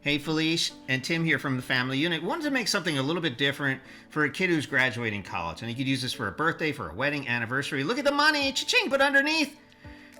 Hey, Felice and Tim here from the Family Unit. Wanted to make something a little bit different for a kid who's graduating college. And you could use this for a birthday, for a wedding, anniversary. Look at the money, cha-ching, but underneath.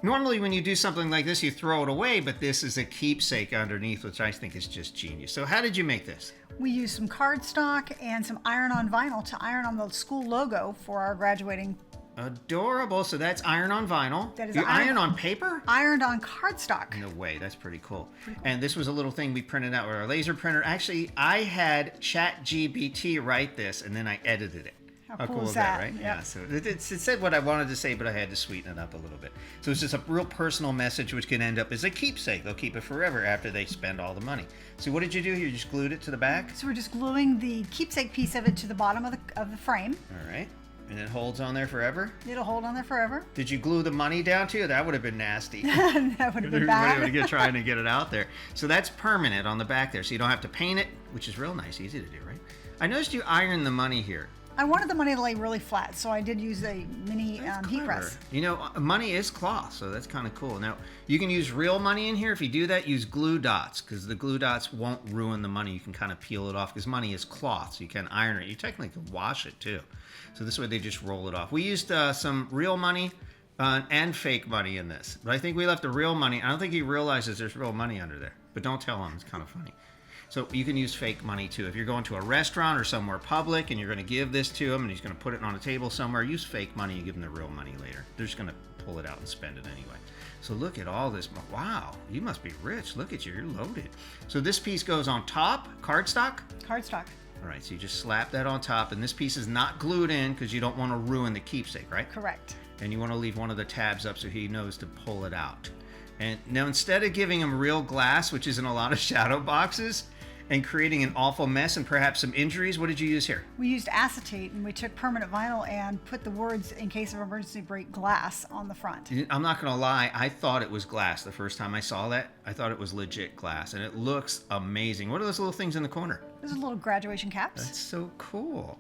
Normally when you do something like this, you throw it away, but this is a keepsake underneath, which I think is just genius. So how did you make this? We used some cardstock and some iron-on vinyl to iron on the school logo for our graduating. Adorable. So that's iron on vinyl. That is you iron on paper? Ironed on cardstock. No way. That's pretty cool. And this was a little thing we printed out with our laser printer. Actually, I had ChatGPT write this, and then I edited it. How cool is that? Right? Yep. Yeah. So it said what I wanted to say, but I had to sweeten it up a little bit. So it's just a real personal message, which can end up as a keepsake. They'll keep it forever after they spend all the money. So what did you do here? You just glued it to the back? So we're just gluing the keepsake piece of it to the bottom of the frame. All right. And it holds on there forever? It'll hold on there forever. Did you glue the money down too? That would have been nasty. That would have been bad. Everybody would trying to get it out there. So that's permanent on the back there. So you don't have to paint it, which is real nice, easy to do, right? I noticed you ironed the money here. I wanted the money to lay really flat, so I did use a mini heat press. You know, money is cloth, so that's kind of cool. Now, you can use real money in here. If you do that, use glue dots, because the glue dots won't ruin the money. You can kind of peel it off, because money is cloth, so you can iron it. You technically can wash it, too. So this way, they just roll it off. We used some real money and fake money in this, but I think we left the real money. I don't think he realizes there's real money under there, but don't tell him. It's kind of funny. So you can use fake money too. If you're going to a restaurant or somewhere public and you're going to give this to him and he's going to put it on a table somewhere, use fake money and give him the real money later. They're just going to pull it out and spend it anyway. So look at all this. Wow, you must be rich. Look at you, you're loaded. So this piece goes on top, cardstock? Cardstock. All right, so you just slap that on top, and this piece is not glued in because you don't want to ruin the keepsake, right? Correct. And you want to leave one of the tabs up so he knows to pull it out. And now instead of giving him real glass, which is in a lot of shadow boxes, and creating an awful mess and perhaps some injuries, what did you use here? We used acetate, and we took permanent vinyl and put the words, "in case of emergency, break glass," on the front. I'm not going to lie, I thought it was glass the first time I saw that. I thought it was legit glass, and it looks amazing. What are those little things in the corner? Those are little graduation caps. That's so cool.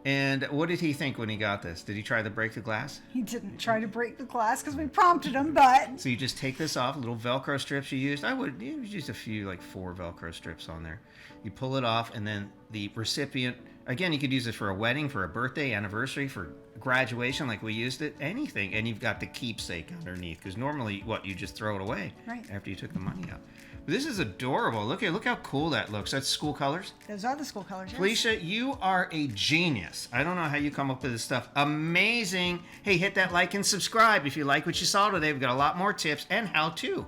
And what did he think when he got this? Did he try to break the glass? He didn't try to break the glass because we prompted him, but... So you just take this off, little Velcro strips you used. I would use a few, like 4 Velcro strips on there. You pull it off, and then the recipient, again, you could use it for a wedding, for a birthday, anniversary, for graduation, like we used it, anything. And you've got the keepsake underneath, because normally, you just throw it away after you took the money out. But this is adorable. Look how cool that looks. That's school colors. Those are the school colors, yes. Felicia, you are a genius. I don't know how you come up with this stuff. Amazing. Hey, hit that like and subscribe if you like what you saw today. We've got a lot more tips and how-to.